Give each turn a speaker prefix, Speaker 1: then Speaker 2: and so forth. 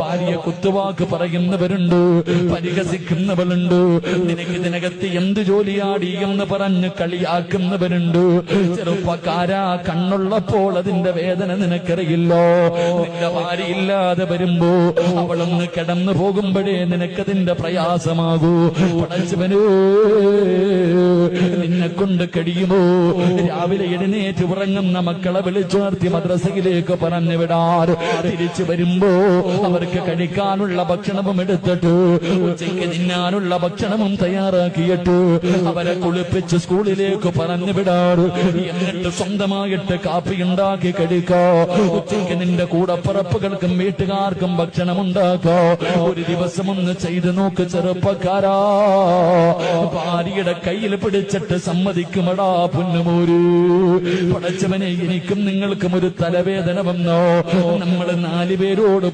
Speaker 1: ഭാര്യയെ കുത്തുവാക്ക് പറയുന്നവരുണ്ട്, പരിഹസിക്കുന്നവരുണ്ട്, നിനക്ക് ഇതിനകത്ത് എന്ത് ജോലിയാടി എന്ന് പറഞ്ഞ് കളിയാക്കുന്നവരുണ്ട്. ചെറുപ്പക്കാരാ, കണ്ണുള്ളപ്പോൾ അതിന്റെ വേദന നിനക്കറിയില്ലോ. നിന്റെ ഭാര്യ ഇല്ലാതെ വരുമ്പോ അവളൊന്ന് കിടന്നു പോകുമ്പോഴേ നിനക്കതിന്റെ പ്രയാസമാകൂ. പടച്ചവനേ, നിന്നെ കൊണ്ട് കഴിയുമോ രാവിലെ എഴുന്നേറ്റ് ഉറങ്ങുന്ന മക്കളെ വിളിച്ചുണർത്തി മദ്രസയിലേക്ക് പറഞ്ഞു വിടാറ്, തിരിച്ചു വരുമ്പോ അവർക്ക് കഴിക്കാനുള്ള ഭക്ഷണവും എടുത്തിട്ട് ഉച്ചയ്ക്ക് തിന്നാനുള്ള ഭക്ഷണവും തയ്യാറാക്കിയിട്ട് അവരെ കുളിപ്പിച്ച് സ്കൂളിലേക്ക് പറഞ്ഞു വിടാറ്. എന്നിട്ട് സ്വന്തമായിട്ട് കാപ്പി ഉണ്ടാക്കി കഴിക്കോ. ഉച്ചയ്ക്ക് നിന്റെ കൂടപ്പറപ്പുകൾക്കും വീട്ടുകാർക്കും ഭക്ഷണം ഉണ്ടാക്കോ. ഒരു ദിവസം ഒന്ന് ചെയ്തു നോക്ക് ചെറുപ്പക്കാരാ. ഭാര്യയുടെ കയ്യിൽ പിടിച്ചിട്ട് സമ്മതിക്കുമടാ പൊന്നുമോര്. പടച്ചവനെ, എനിക്കും നിങ്ങൾക്കും ഒരു തലവേദന വന്നോ? നമ്മൾ 4 പേരോട്